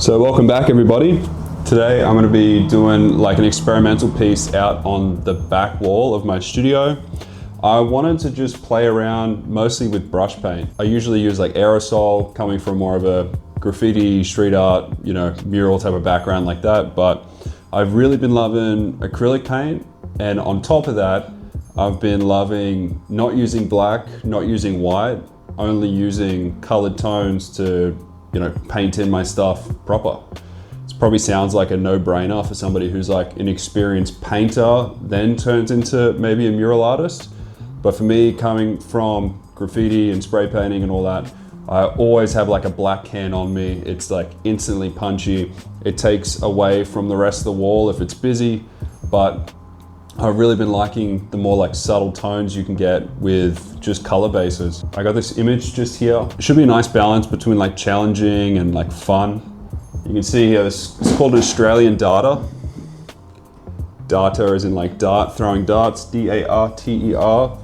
So welcome back everybody. Today I'm going to be doing like an experimental piece out on the back wall of my studio. I wanted to just play around mostly with brush paint. I usually use like aerosol, coming from more of a graffiti, street art, mural type of background like that, but I've really been loving acrylic paint, and on top of that I've been loving not using black, not using white, only using colored tones to paint in my stuff proper. It probably sounds like a no-brainer for somebody who's like an experienced painter, then turns into maybe a mural artist. But for me, coming from graffiti and spray painting and all that, I always have like a black can on me. It's like instantly punchy. It takes away from the rest of the wall if it's busy, but I've really been liking the more like subtle tones you can get with just color bases. I got this image just here. It should be a nice balance between like challenging and like fun. You can see here, it's called an Australian darter. Darter as in like dart, throwing darts, D-A-R-T-E-R.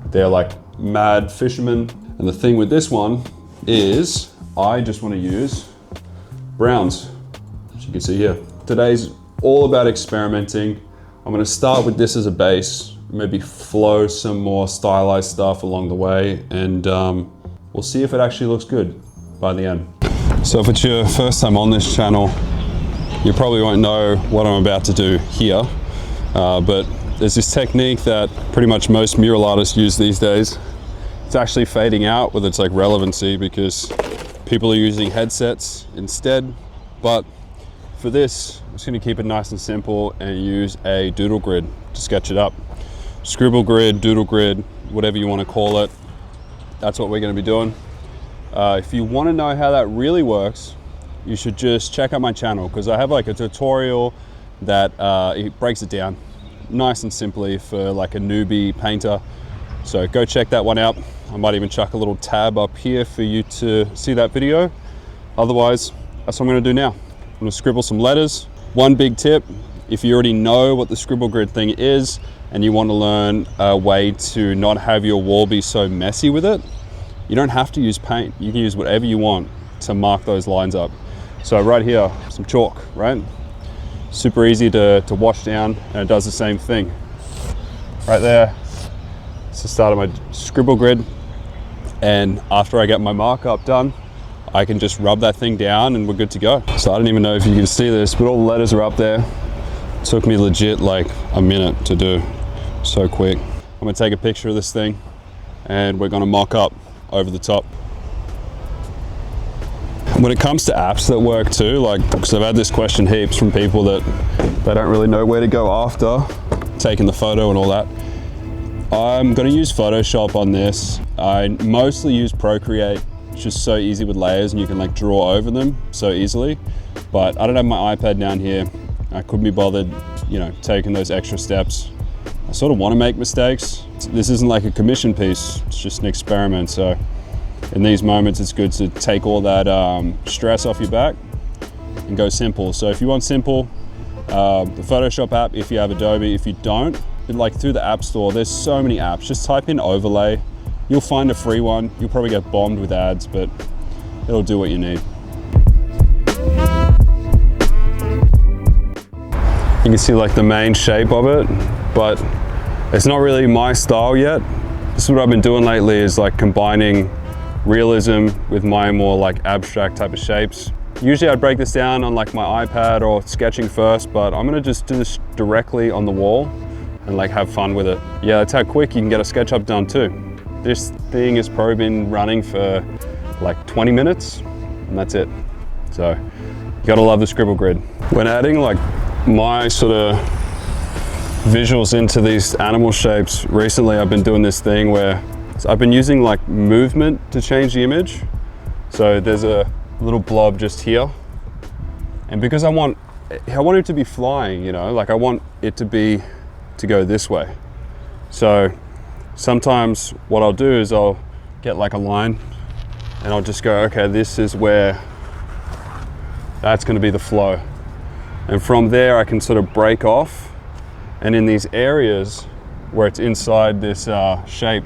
They're like mad fishermen. And the thing with this one is I just want to use browns, as you can see here. Today's all about experimenting. I'm going to start with this as a base, maybe flow some more stylized stuff along the way, and we'll see if it actually looks good by the end. So if it's your first time on this channel, you probably won't know what I'm about to do here, but there's this technique that pretty much most mural artists use these days. It's actually fading out with its like relevancy because people are using headsets instead, but for this, I'm just going to keep it nice and simple and use a doodle grid to sketch it up. Scribble grid, doodle grid, whatever you want to call it. That's what we're going to be doing. If you want to know how that really works, you should just check out my channel, because I have like a tutorial that it breaks it down nice and simply for like a newbie painter. So go check that one out. I might even chuck a little tab up here for you to see that video. Otherwise, that's what I'm going to do now. I'm going to scribble some letters. One big tip, if you already know what the scribble grid thing is and you want to learn a way to not have your wall be so messy with it, you don't have to use paint. You can use whatever you want to mark those lines up. So right here, some chalk, right? Super easy to wash down, and it does the same thing. Right there, it's the start of my scribble grid. And after I get my markup done, I can just rub that thing down and we're good to go. So I don't even know if you can see this, but all the letters are up there. It took me legit like a minute to do, so quick. I'm gonna take a picture of this thing and we're gonna mock up over the top. When it comes to apps that work too, like, because I've had this question heaps from people that they don't really know where to go after taking the photo and all that. I'm gonna use Photoshop on this. I mostly use Procreate. It's just so easy with layers and you can like draw over them so easily. But I don't have my iPad down here. I couldn't be bothered, taking those extra steps. I sort of want to make mistakes. This isn't like a commission piece, it's just an experiment. So in these moments, it's good to take all that stress off your back and go simple. So if you want simple, the Photoshop app, if you have Adobe, if you don't, like through the App Store, there's so many apps. Just type in overlay. You'll find a free one. You'll probably get bombed with ads, but it'll do what you need. You can see like the main shape of it, but it's not really my style yet. This is what I've been doing lately, is like combining realism with my more like abstract type of shapes. Usually I'd break this down on like my iPad or sketching first, but I'm gonna just do this directly on the wall and like have fun with it. Yeah, that's how quick you can get a SketchUp done too. This thing has probably been running for like 20 minutes and that's it. So you gotta love the scribble grid. When adding like my sort of visuals into these animal shapes, recently I've been doing this thing where I've been using like movement to change the image. So there's a little blob just here. And because I want it to be flying, like I want it to go this way. So sometimes what I'll do is I'll get like a line and I'll just go, okay, this is where that's going to be the flow. And from there I can sort of break off, and in these areas where it's inside this shape,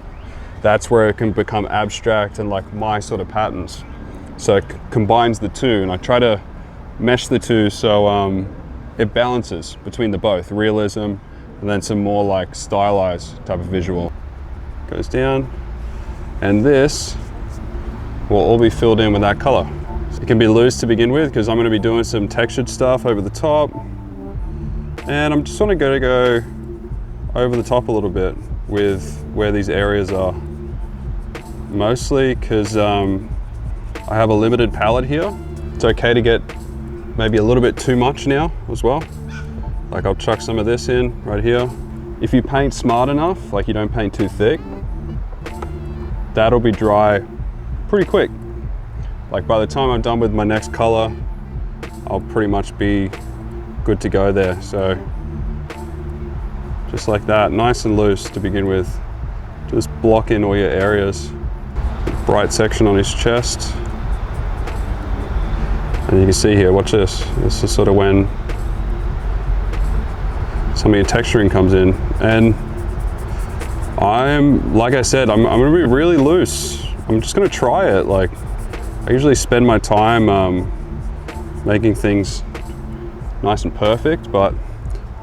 that's where it can become abstract and like my sort of patterns. So it combines the two, and I try to mesh the two so it balances between the both realism and then some more like stylized type of visual. Goes down, and this will all be filled in with that color. It can be loose to begin with because I'm going to be doing some textured stuff over the top, and I'm just going to go over the top a little bit with where these areas are, mostly because I have a limited palette here. It's okay to get maybe a little bit too much now as well. Like I'll chuck some of this in right here. If you paint smart enough, like you don't paint too thick, that'll be dry pretty quick. Like by the time I'm done with my next color, I'll pretty much be good to go there. So just like that, nice and loose to begin with. Just block in all your areas. Bright section on his chest. And you can see here, watch this. This is sort of when some of your texturing comes in. And like I said, I'm gonna be really loose. I'm just gonna try it. Like, I usually spend my time making things nice and perfect, but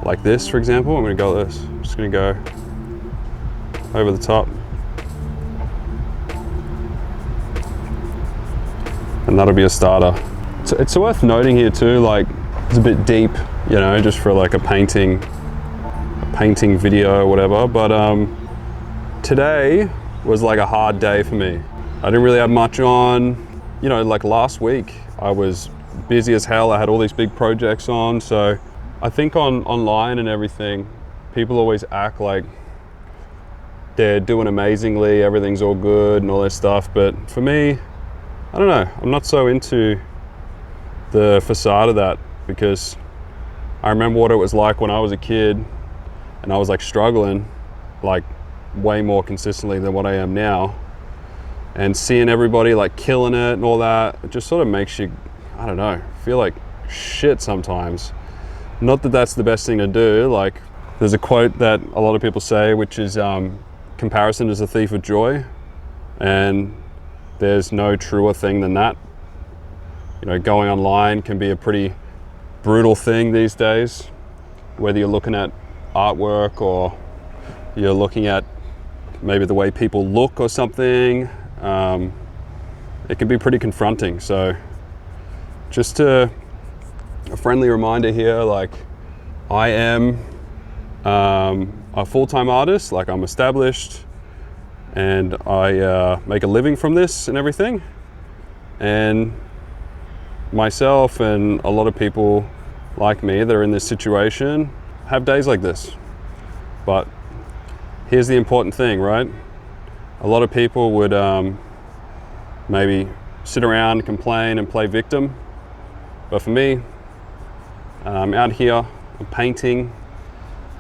like this, for example, I'm gonna go like this. I'm just gonna go over the top. And that'll be a starter. It's worth noting here too, like it's a bit deep, you know, just for like a painting video or whatever, but today was like a hard day for me. I didn't really have much on. You know, like last week, I was busy as hell. I had all these big projects on. So I think online and everything, people always act like they're doing amazingly, everything's all good and all this stuff. But for me, I don't know, I'm not so into the facade of that, because I remember what it was like when I was a kid and I was like struggling like way more consistently than what I am now. And seeing everybody like killing it and all that, it just sort of makes you, I don't know, feel like shit sometimes. Not that that's the best thing to do. Like there's a quote that a lot of people say, which is comparison is a thief of joy. And there's no truer thing than that. You know, going online can be a pretty brutal thing these days, whether you're looking at artwork or you're looking at maybe the way people look or something. It can be pretty confronting. So just a friendly reminder here, like I am a full-time artist, like I'm established and I make a living from this and everything. And myself and a lot of people like me that are in this situation have days like this. But here's the important thing, right? A lot of people would maybe sit around, complain and play victim. But for me, I'm out here, I'm painting.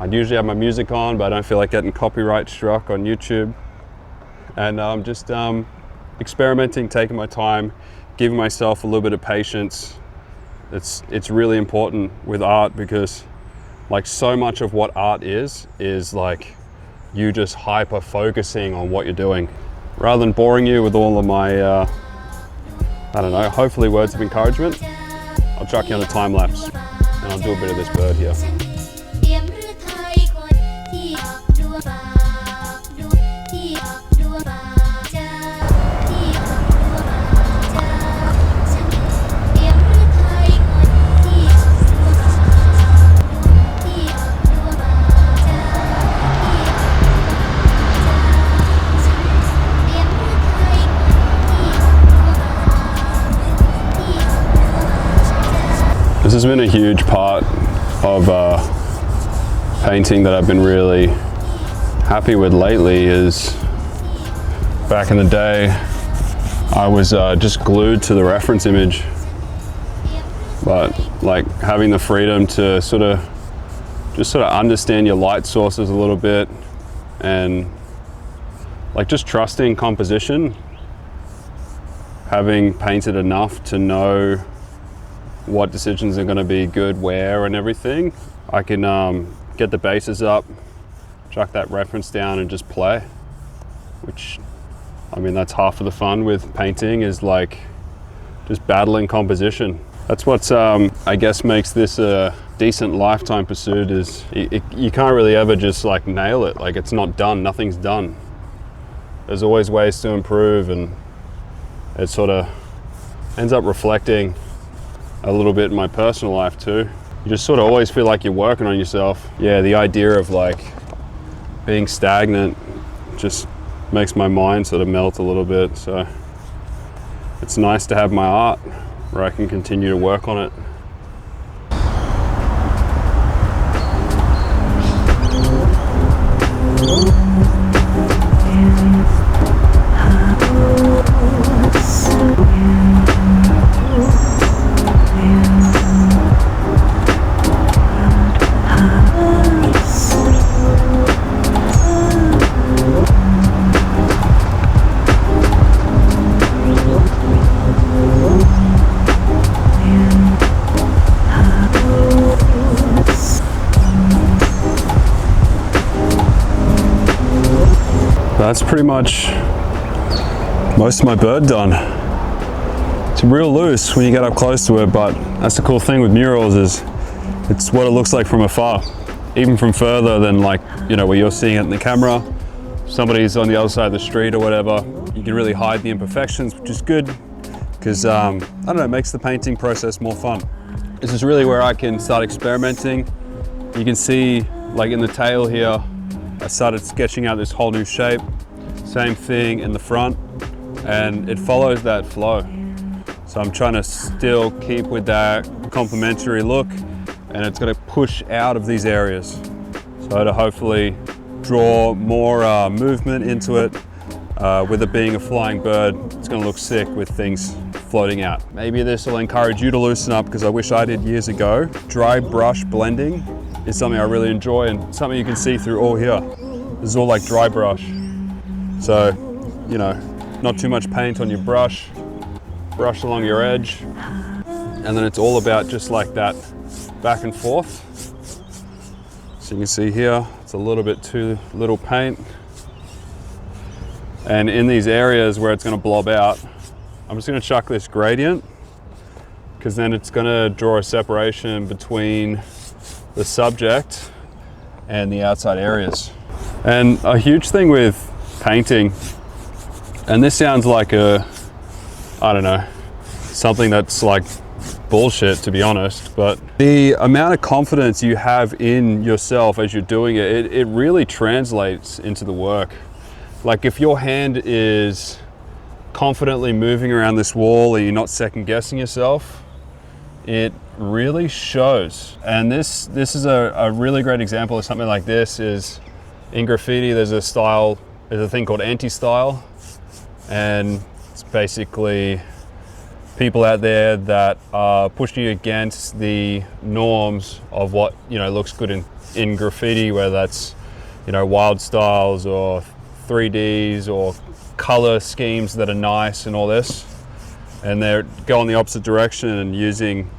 I'd usually have my music on, but I don't feel like getting copyright struck on YouTube. And I'm just experimenting, taking my time, giving myself a little bit of patience. It's really important with art, because like so much of what art is like you just hyper focusing on what you're doing. Rather than boring you with all of my, I don't know, hopefully words of encouragement, I'll chuck you on a time lapse and I'll do a bit of this bird here. This has been a huge part of painting that I've been really happy with lately. Is back in the day I was just glued to the reference image, but like having the freedom to sort of understand your light sources a little bit, and like just trusting composition, having painted enough to know what decisions are going to be good where and everything, I can get the bases up, chuck that reference down and just play. Which, I mean, that's half of the fun with painting, is like just battling composition. That's what's, I guess, makes this a decent lifetime pursuit is you can't really ever just like nail it. Like it's not done, nothing's done. There's always ways to improve, and it sort of ends up reflecting a little bit in my personal life too. You just sort of always feel like you're working on yourself. Yeah, the idea of like being stagnant just makes my mind sort of melt a little bit. So it's nice to have my art where I can continue to work on it. That's pretty much most of my bird done. It's real loose when you get up close to it, but that's the cool thing with murals is it's what it looks like from afar. Even from further than like, you know, where you're seeing it in the camera, somebody's on the other side of the street or whatever, you can really hide the imperfections, which is good because, I don't know, it makes the painting process more fun. This is really where I can start experimenting. You can see like in the tail here, I started sketching out this whole new shape. Same thing in the front, and it follows that flow. So I'm trying to still keep with that complementary look, and it's going to push out of these areas. So to hopefully draw more movement into it. With it being a flying bird, it's going to look sick with things floating out. Maybe this will encourage you to loosen up, because I wish I did years ago. Dry brush blending is something I really enjoy, and something you can see through all here. This is all like dry brush. So, you know, not too much paint on your brush along your edge. And then it's all about just like that back and forth. So you can see here, it's a little bit too little paint. And in these areas where it's gonna blob out, I'm just gonna chuck this gradient, because then it's gonna draw a separation between the subject and the outside areas. And a huge thing with painting, and this sounds like I don't know, something that's like bullshit to be honest, but the amount of confidence you have in yourself as you're doing it, it really translates into the work. Like if your hand is confidently moving around this wall and you're not second guessing yourself, it really shows. And this is a really great example of something like this. Is in graffiti there's a thing called anti-style, and it's basically people out there that are pushing against the norms of what, you know, looks good in graffiti, whether that's, you know, wild styles or 3Ds or color schemes that are nice and all this, and they're going the opposite direction and using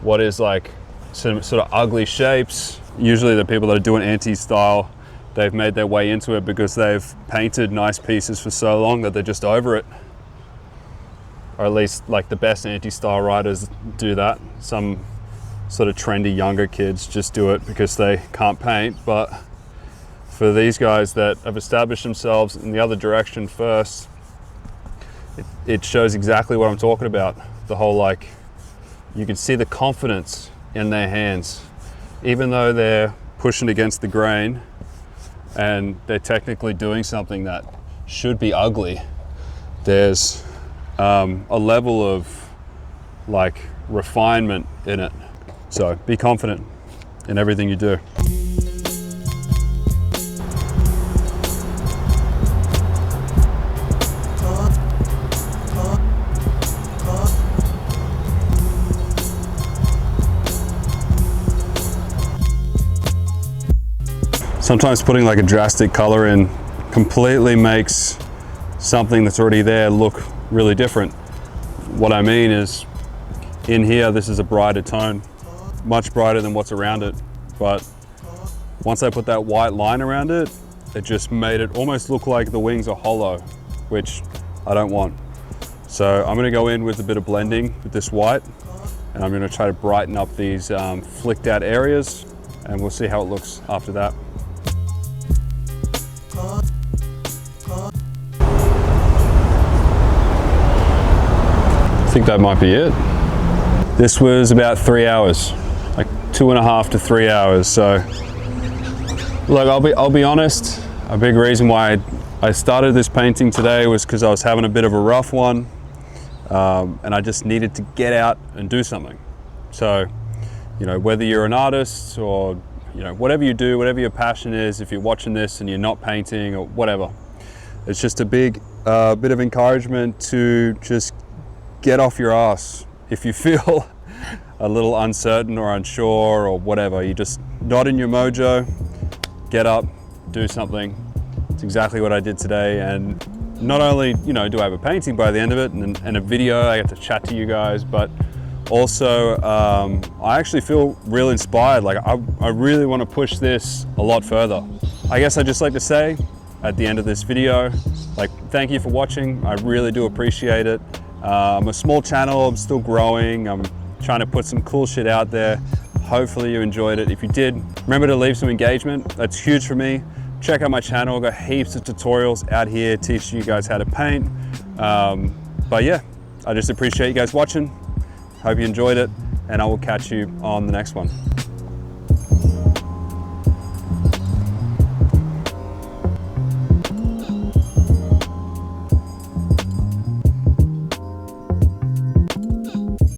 what is like some sort of ugly shapes. Usually the people that are doing anti-style, they've made their way into it because they've painted nice pieces for so long that they're just over it. Or at least like the best anti-style writers do that. Some sort of trendy younger kids just do it because they can't paint. But for these guys that have established themselves in the other direction first, it shows exactly what I'm talking about. The whole, like, you can see the confidence in their hands. Even though they're pushing against the grain and they're technically doing something that should be ugly, there's a level of like refinement in it. So be confident in everything you do. Sometimes putting like a drastic color in completely makes something that's already there look really different. What I mean is, in here this is a brighter tone, much brighter than what's around it, but once I put that white line around it, it just made it almost look like the wings are hollow, which I don't want. So I'm going to go in with a bit of blending with this white and I'm going to try to brighten up these flicked out areas, and we'll see how it looks after that. I think that might be it. This was about 3 hours, like 2.5 to 3 hours. So look, I'll be honest, a big reason why I started this painting today was because I was having a bit of a rough one, and I just needed to get out and do something. So, you know, whether you're an artist or, you know, whatever you do, whatever your passion is, if you're watching this and you're not painting or whatever, it's just a big bit of encouragement to just get off your ass. If you feel a little uncertain or unsure or whatever, you're just not in your mojo, get up, do something. It's exactly what I did today. And not only, you know, do I have a painting by the end of it and a video, I get to chat to you guys, but also I actually feel real inspired. Like I really want to push this a lot further. I guess I'd just like to say at the end of this video, like, thank you for watching. I really do appreciate it. I'm a small channel, I'm still growing. I'm trying to put some cool shit out there. Hopefully you enjoyed it. If you did, remember to leave some engagement. That's huge for me. Check out my channel, I've got heaps of tutorials out here teaching you guys how to paint. But yeah, I just appreciate you guys watching. Hope you enjoyed it, and I will catch you on the next one.